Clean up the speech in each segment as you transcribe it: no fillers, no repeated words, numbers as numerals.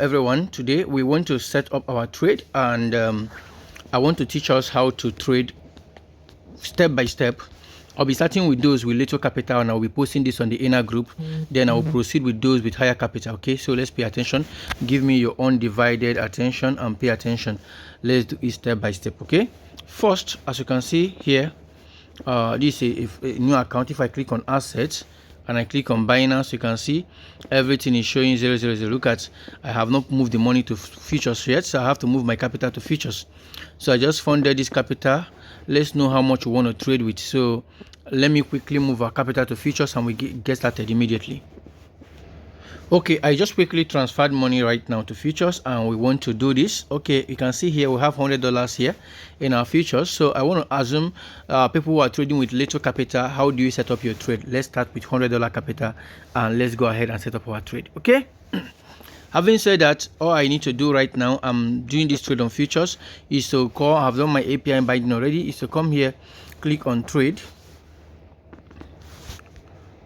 Everyone, today we want to set up our trade, and I want to teach us how to trade step by step. I'll be starting with those with little capital, and I'll be posting this on the inner group. Then I'll proceed with those with higher capital. Okay, so let's pay attention. Give me your undivided attention and pay attention. Let's do it step by step. Okay, first, as you can see here, this is a new account. If I click on assets and I click on Binance, you can see everything is showing 000. Look at, I have not moved the money to futures yet, so I have to move my capital to futures. So I just funded this capital. Let's know how much we want to trade with. So let me quickly move our capital to futures and we get started immediately. Okay, I just quickly transferred money right now to futures, and we want to do this. Okay, you can see here we have $100 here in our futures. So I want to assume people who are trading with little capital, how do you set up your trade? Let's start with $100 capital and let's go ahead and set up our trade. Okay. Having said that, all I need to do right now, I'm doing this trade on futures, is to call, I've done my API binding already, is to come here, click on trade.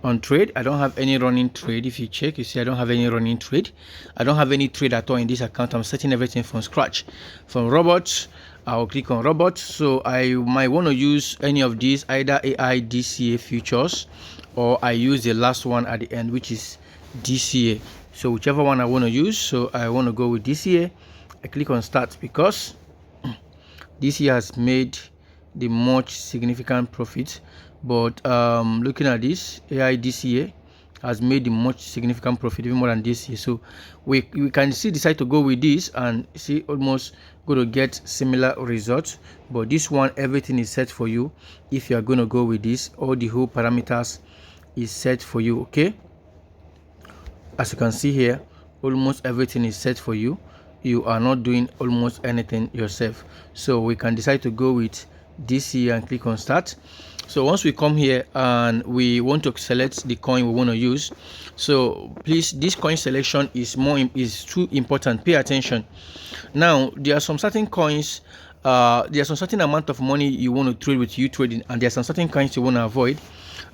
On trade, I don't have any running trade. If you check, you see I don't have any running trade. I don't have any trade at all in this account. I'm setting everything from scratch. From robots, I'll click on robots. So I might want to use any of these, either AI DCA futures, or I use the last one at the end, which is DCA. So whichever one I want to use. So I want to go with DCA. I click on start because DCA has made the much significant profit. But looking at this, AI DCA has made the much significant profit, even more than DCA. So we can see decide to go with this and see almost going to get similar results. But this one, everything is set for you. If you are going to go with this, all the whole parameters is set for you. Okay, as you can see here, almost everything is set for you. You are not doing almost anything yourself. So we can decide to go with DCA and click on start. So once we come here and we want to select the coin we want to use, so please, this coin selection is too important. Pay attention. Now there are some certain coins, there's some certain amount of money you want to trade with uTrading, and there's some certain coins you want to avoid.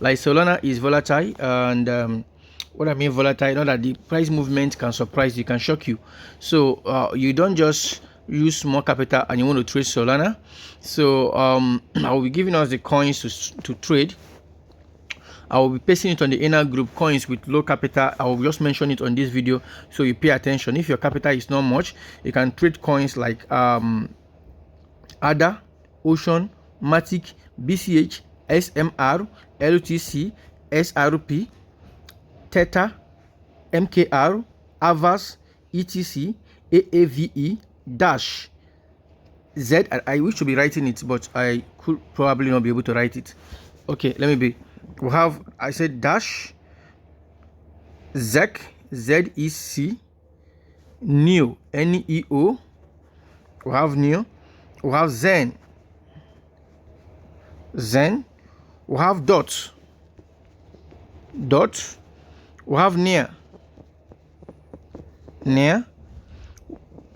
Like Solana is volatile, and what I mean volatile, not that the price movement can surprise you, can shock you. So you don't just use small capital and you want to trade Solana. So I will be giving us the coins to trade. I will be pasting it on the inner group, coins with low capital. I will just mention it on this video so you pay attention. If your capital is not much, you can trade coins like ADA, Ocean, Matic, BCH, SMR, LTC, SRP, Theta, MKR, Avas, ETC, AAVE, Dash, Z. I wish to be writing it, but I could probably not be able to write it. Okay, let me be. We have, I said Dash, ZEC, ZEC, NEO, NEO. We have NEO. We have Zen. We have Dot. We have Near.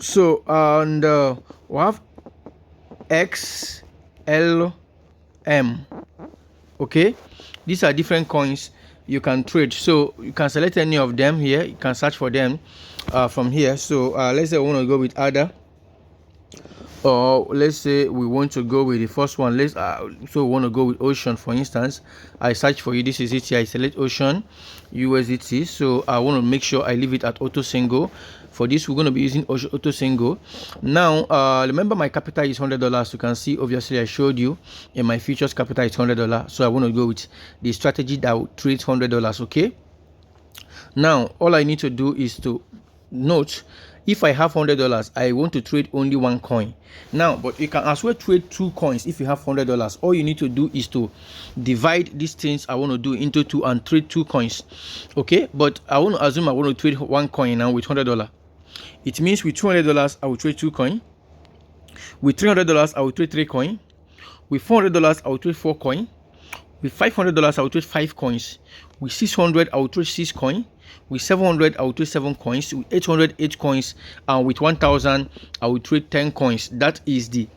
So and we have XLM. Okay, these are different coins you can trade. So you can select any of them here. You can search for them from here. So let's say we want to go with ADA, or let's say we want to go with the first one. Let's so we want to go with Ocean, for instance. I search for you. This is it here. I select Ocean USDT. So I want to make sure I leave it at auto single. For this, we're going to be using auto single. Now remember, my capital is $100. You can see, obviously I showed you in my futures capital is $100. So I want to go with the strategy that will trade $100. Okay, now all I need to do is to note, if I have $100, I want to trade only one coin. Now, but you can as well trade two coins if you have $100. All you need to do is to divide these things I want to do into two and trade two coins. Okay, but I want to assume I want to trade one coin now with $100. It means with $200 I will trade two coins. With $300 I will trade three coins. With $400 I will trade four coins. With $500 I will trade 5 coins. With $600 I will trade 6 coins. With $700 I will trade 7 coins. With $800 8 coins, and with $1,000 I will trade 10 coins. That is the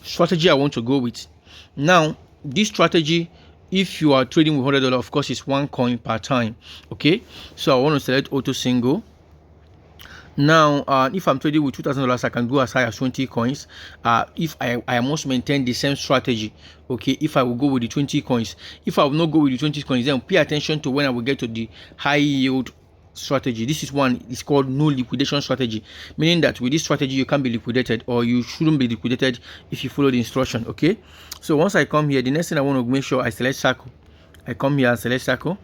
strategy I want to go with. Now this strategy, if you are trading with $100, of course it's 1 coin per time. Okay, so I want to select auto single, Now, if I'm trading with $2,000, I can go as high as 20 coins. If I must maintain the same strategy, okay, if I will go with the 20 coins. If I will not go with the 20 coins, then pay attention to when I will get to the high yield strategy. This is one, it's called no liquidation strategy, meaning that with this strategy you can't be liquidated, or you shouldn't be liquidated if you follow the instruction. Okay, so once I come here, the next thing I want to make sure I select circle. I come here and select circle,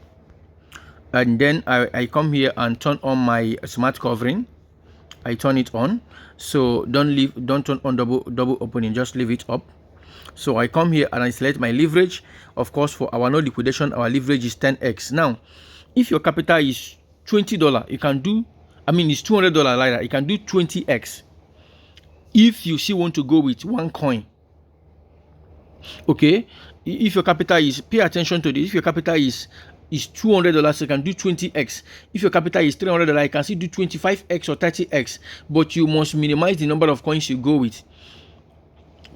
and then I come here and turn on my smart covering. I turn it on, so don't turn on double opening, just leave it up. So I come here and I select my leverage. Of course, for our no liquidation, our leverage is 10x. Now, if your capital is $20, you can do, it's $200 like, you can do 20x if you still want to go with one coin. Okay, if your capital is, pay attention to this, if your capital is $200, you can do 20x. If your capital is $300, you can still do 25x or 30x, but you must minimize the number of coins you go with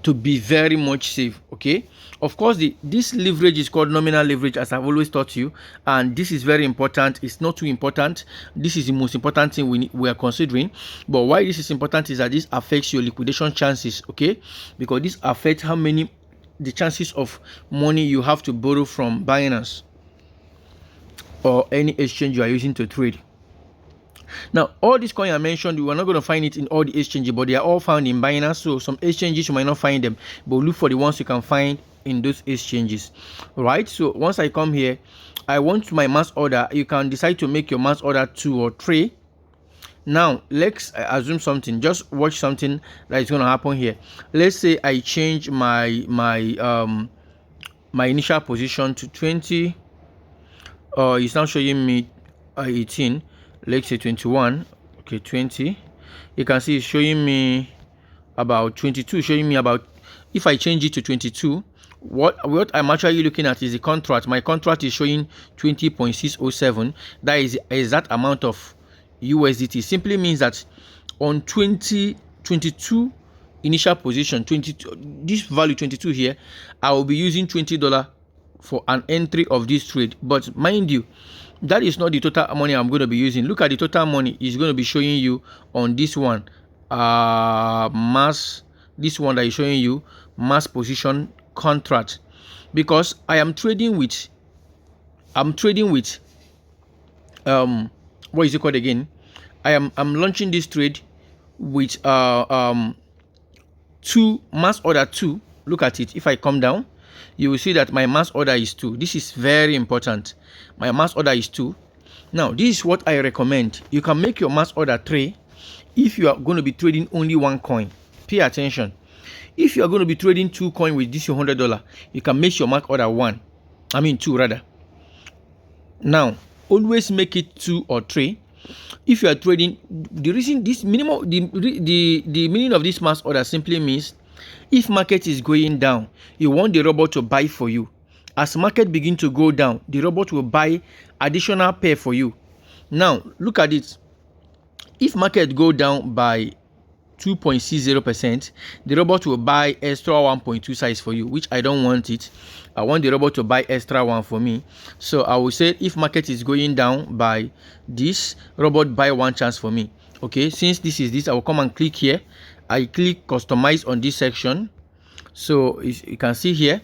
to be very much safe. Okay, of course, this leverage is called nominal leverage, as I've always taught you, and this is very important. It's not too important. This is the most important thing we are considering. But why this is important is that this affects your liquidation chances. Okay, because this affects the chances of money you have to borrow from Binance or any exchange you are using to trade. Now, all these coins I mentioned, you are not going to find it in all the exchanges, but they are all found in Binance. So some exchanges you might not find them, but look for the ones you can find in those exchanges. Right, so once I come here, I want my mass order. You can decide to make your mass order 2 or 3. Now let's assume something, just watch something that is going to happen here. Let's say I change my initial position to 20. It's now showing me 18. Let's say 21. Okay, 20. You can see it's showing me about 22, showing me about, if I change it to 22, what I'm actually looking at is the contract. My contract is showing 20.607. That is that amount of USDT. Simply means that on 2022 initial position, 22, this value 22 here, I will be using $20 for an entry of this trade. But mind you, that is not the total money I'm going to be using. Look at the total money is going to be showing you on this one, this one that is showing you mass position contract, because I am trading with what is it called again? I'm launching this trade with 2 mass order 2. Look at it. If I come down, you will see that my mass order is 2. This is very important. My mass order is 2. Now, this is what I recommend. You can make your mass order 3 if you are going to be trading only one coin. Pay attention. If you are going to be trading 2 coins with this $100, you can make your mass order 2 rather. Now, always make it 2 or 3. If you are trading, the reason this minimum, the meaning of this mass order simply means, if market is going down, you want the robot to buy for you. As market begin to go down, the robot will buy additional pair for you. Now, look at it. If market go down by 2.60%, the robot will buy extra 1.2 size for you, which I don't want it. I want the robot to buy extra 1 for me. So I will say, if market is going down by this, robot buy 1 chance for me. Okay, since this is this, I will come and click here. I click customize on this section. So you can see here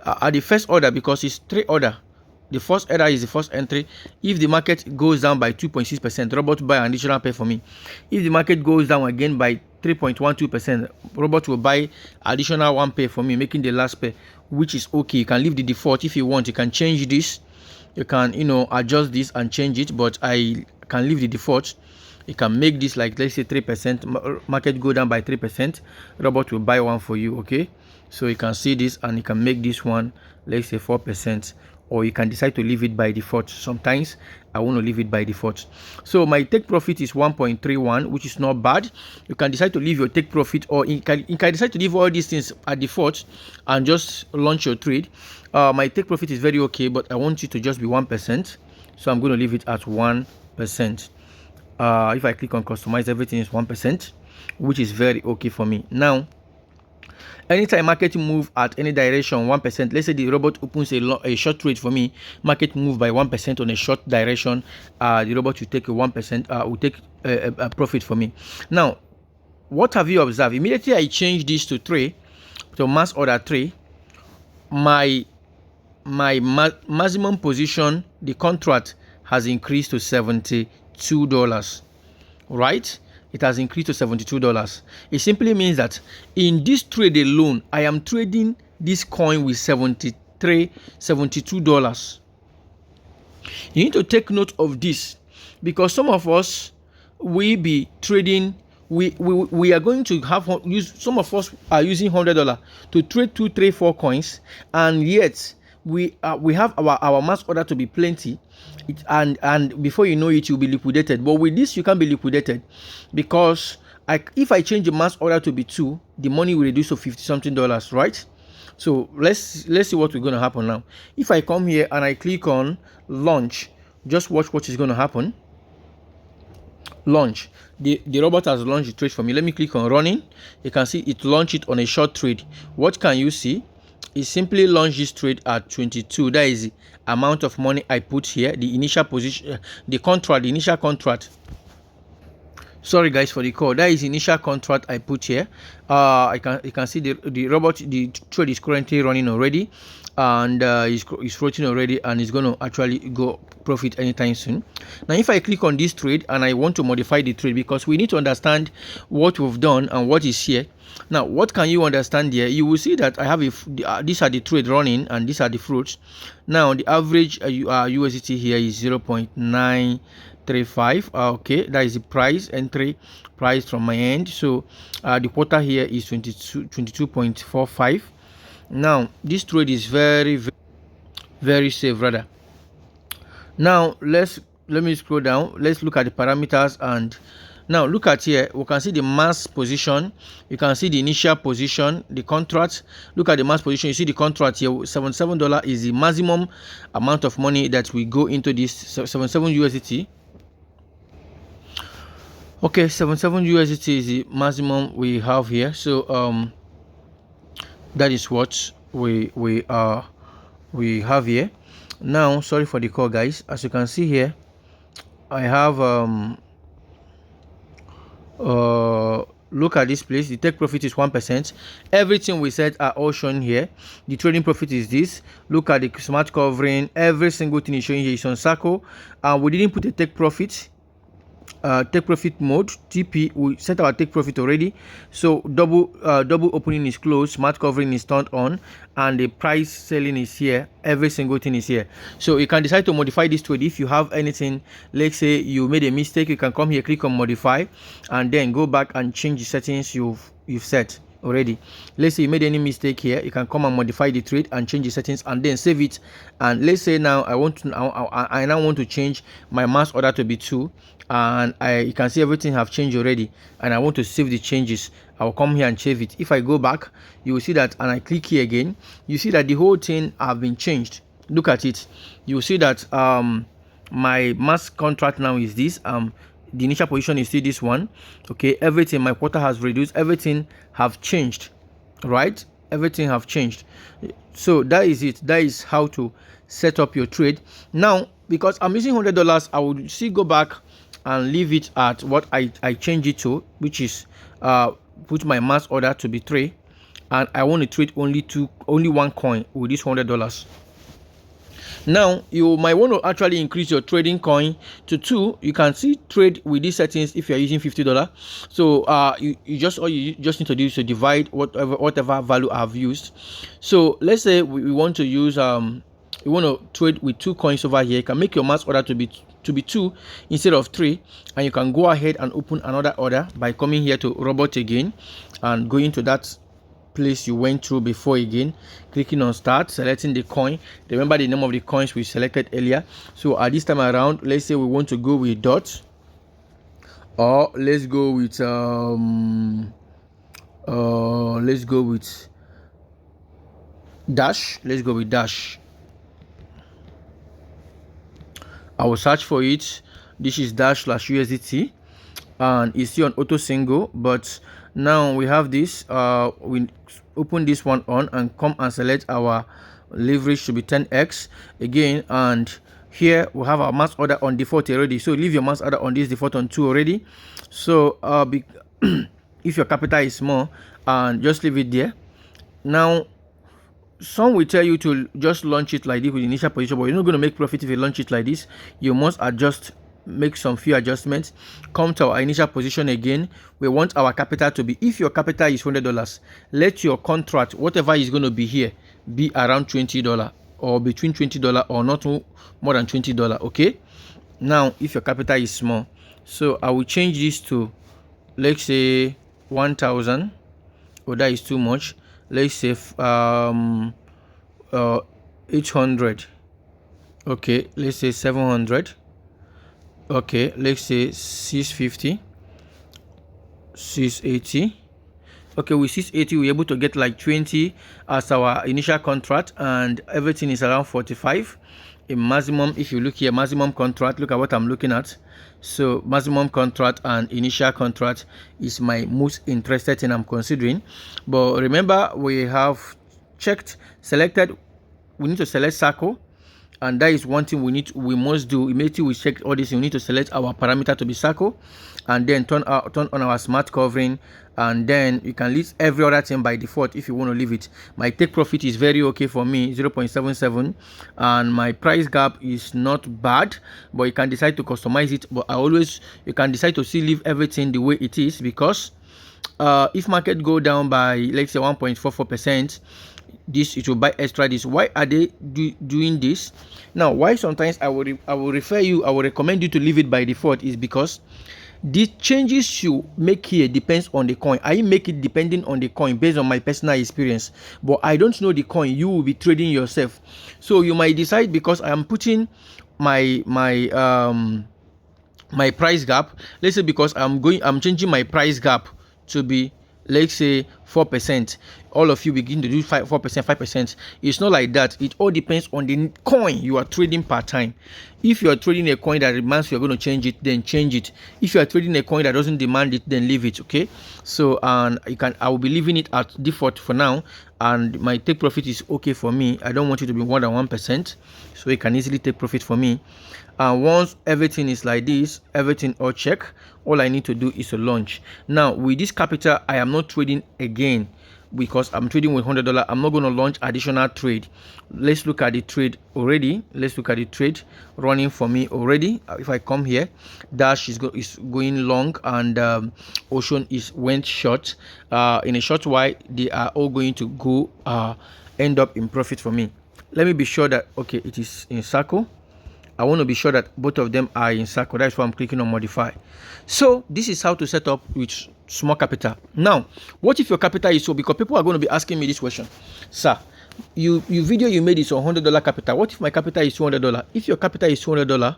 at the first order, because it's 3 order, the first order is the first entry. If the market goes down by 2.6%, robot buy an additional pair for me. If the market goes down again by 3.12%, robot will buy additional 1 pair for me, making the last pair, which is okay. You can leave the default. If you want, you can change this. You can adjust this and change it, but I can leave the default. You can make this like, let's say 3%. Market go down by 3%, robot will buy 1 for you. Okay, so you can see this, and you can make this one, let's say 4%, or you can decide to leave it by default. Sometimes I want to leave it by default. So my take profit is 1.31, which is not bad. You can decide to leave your take profit, or you can decide to leave all these things at default and just launch your trade. My take profit is very okay, but I want you to just be 1%, so I'm going to leave it at 1%. If I click on customize, everything is 1%, which is very okay for me. Now, Anytime market move at any direction 1%, let's say the robot opens a short trade for me, market move by 1% on a short direction, the robot will take a 1%, will take a profit for me. Now, what have you observed? Immediately I change this to 3, to mass order 3, my maximum position, the contract has increased to $72, right? It has increased to $72. It simply means that in this trade alone, I am trading this coin with $72. You need to take note of this, because some of us, we be trading, we are going to have use, some of us are using $100 to trade 2, 3, 4 coins, and yet we have our mass order to be plenty, and before you know it, you'll be liquidated. But with this, you can't be liquidated, because if I change the mass order to be 2, the money will reduce to $50 something, right? So let's see what we're going to happen now. If I come here and I click on launch, just watch what is going to happen. Launch. The robot has launched the trade for me. Let me click on running. You can see it launched it on a short trade. What can you see? It simply launched this trade at 22. That is the amount of money I put here. The initial position, the contract, the initial contract. Sorry guys for the call. That is the initial contract I put here. You can see the robot, the trade is currently running already, and it's floating already, and it's going to actually go profit anytime soon. Now if I click on this trade and I want to modify the trade, because we need to understand what we've done and what is here. Now what can you understand here? You will see that I have these are the trade running, and these are the fruits. Now the average USDT here is 0.935. Okay, that is the price, entry price from my end. So the quota here is 22.45. Now this trade is very safe rather. Now let me scroll down. Let's look at the parameters, and now look at here. We can see the mass position. You can see the initial position, the contract. Look at the mass position. You see the contract here. $77 is the maximum amount of money that we go into this 77 USDT. Okay, 77 USDT is the maximum we have here. So that is what we have here. Now sorry for the call guys. As you can see here, I have look at this place. The take profit is 1%. Everything we said are all shown here. The trading profit is this. Look at the smart covering. Every single thing is showing here is on circle, and we didn't put a take profit mode. TP, we set our take profit already, so double opening is closed, smart covering is turned on, and the price selling is here. Every single thing is here. So you can decide to modify this trade. If you have anything, let's say you made a mistake, you can come here, click on modify, and then go back and change the settings you've set already. Let's say you made any mistake here, you can come and modify the trade and change the settings and then save it. And let's say now I now want to change my mass order to be 2, and you can see everything have changed already, and I want to save the changes. I will come here and save it. If I go back, you will see that, and I click here again, you see that the whole thing have been changed. Look at it. You will see that my mass contract now is this. The initial position is still this one. Okay, everything, my quota has reduced, everything have changed, right? Everything have changed. So that is it. That is how to set up your trade. Now because I'm using $100, I would still go back and leave it at what I change it to, which is put my mass order to be 3, and I want to trade only one coin with this $100. Now you might want to actually increase your trading coin to 2. You can see trade with these settings if you are using $50. So you just need to do is to divide whatever value I've used. So let's say we want to use you want to trade with 2 coins over here. You can make your mass order to be 2 instead of 3, and you can go ahead and open another order by coming here to robot again and going to that place you went through before again, clicking on start, selecting the coin. Remember the name of the coins we selected earlier. So at this time around, let's say we want to go with dot, or let's go with dash. Let's go with dash. I will search for it. This is dash /USDT. and it's still on auto single, but now we have this. We open this one on and come and select our leverage to be 10x again, and here we have our mass order on default already. So leave your mass order on this default on 2 already. So if your capital is small, and just leave it there. Now some will tell you to just launch it like this with initial position, but you're not going to make profit if you launch it like this. You must adjust, make some few adjustments, come to our initial position again. We want our capital to be, if your capital is $100, let your contract, whatever is going to be here, be around $20 or between $20 or not more than $20. Okay, now if your capital is small, so I will change this to, let's say 1,000. Oh, that is too much. Let's say 800. Okay, let's say 700. Okay, let's say 650, 680. Okay, with 680 we're able to get like 20 as our initial contract, and everything is around 45. A maximum, if you look here, maximum contract, look at what I'm looking at. So maximum contract and initial contract is my most interested thing I'm considering. But remember, we have checked, selected, we need to select circle, and that is one thing we must do. Immediately we check all this, we need to select our parameter to be circle, and then turn on our smart covering, and then you can list every other thing by default if you want to leave it. My take profit is very okay for me, 0.77, and my price gap is not bad, but you can decide to customize it. But you can decide to still leave everything the way it is, because if market go down by, let's say 1.44%, it will buy extra this. Why are they doing this? Now, why sometimes I will recommend you to leave it by default is because the changes you make here depends on the coin. I make it depending on the coin based on my personal experience, but I don't know the coin. You will be trading yourself, so you might decide, because I am putting my price gap, let's say, because I'm changing my price gap to be, let's say 4%. All of you begin to do 4%, 5%. It's not like that. It all depends on the coin you are trading per time. If you are trading a coin that demands you're going to change it, then change it. If you are trading a coin that doesn't demand it, then leave it. Okay, so I will be leaving it at default for now, and my take profit is okay for me. I don't want it to be more than 1%, so you can easily take profit for me. And once everything is like this, everything all check, all I need to do is to launch. Now with this capital, I am not trading again, because I'm trading with $100. I'm not going to launch additional trade. Let's look at the trade already. Let's look at the trade running for me already. If I come here, Dash is going long, and Ocean went short. In a short while, they are all going to go end up in profit for me. Let me be sure that, okay, it is in circle. I want to be sure that both of them are in circle. That's why I'm clicking on modify. So this is how to set up with small capital. Now, what if your capital is so? Because people are going to be asking me this question, sir. Your video you made is on $100 capital. What if my capital is $200? If your capital is $200,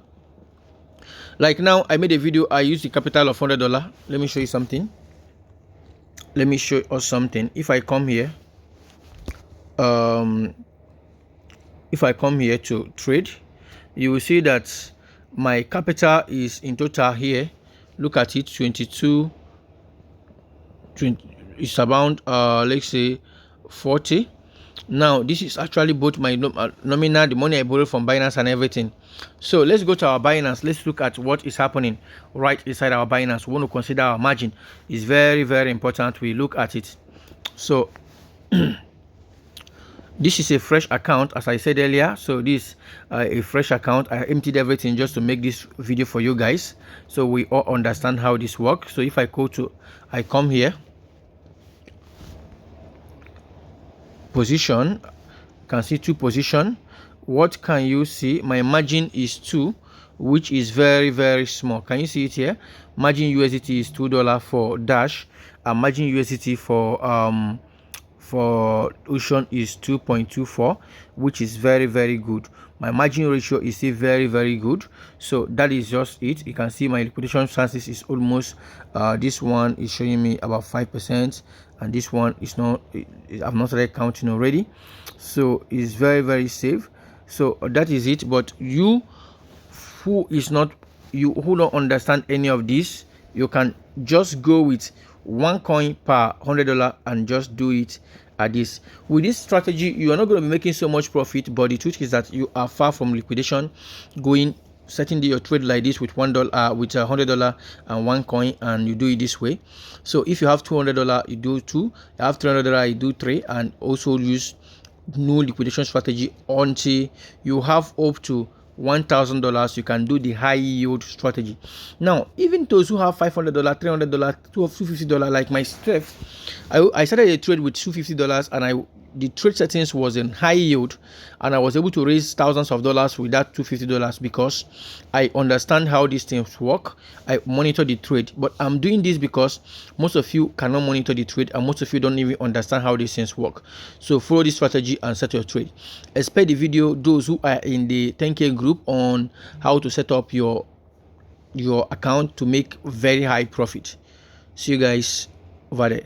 like now I made a video, I used the capital of $100. Let me show you something. Let me show us something. If I come here, to trade, you will see that my capital is in total here. Look at it, 22. It's around let's say 40. Now this is actually both my nominal, the money I borrowed from Binance and everything. So let's go to our Binance. Let's look at what is happening right inside our Binance. We want to consider our margin. It's very, very important we look at it. So this is a fresh account, as I said earlier. So this a fresh account. I emptied everything just to make this video for you guys, so we all understand how this works. So if I come here, position, you can see 2 position. What can you see? My margin is 2, which is very, very small. Can you see it here? Margin USDT is $2 for Dash, and margin USDT for Ocean is 2.24, which is very, very good. My margin ratio is still very, very good. So that is just it. You can see my liquidation chances is almost this one is showing me about 5%, and this one is not, I've not started counting already, so it's very, very safe. So that is it. But you who don't understand any of this, you can just go with one coin per $100 and just do it at this. With this strategy, you are not going to be making so much profit, but the truth is that you are far from liquidation. Going setting your trade like this with $1 with $100 and one coin, and you do it this way. So if you have $200, you do 2. You have $300, you do 3, and also use no liquidation strategy until you have up to $1,000. You can do the high yield strategy. Now, even those who have $500, $300, $250, like myself, I started a trade with $250, and the trade settings was in high yield, and I was able to raise thousands of dollars with that $250 because I understand how these things work. I monitor the trade, but I'm doing this because most of you cannot monitor the trade, and most of you don't even understand how these things work. So follow this strategy and set your trade. Expect the video those who are in the 10K group on how to set up your account to make very high profit. See you guys over there.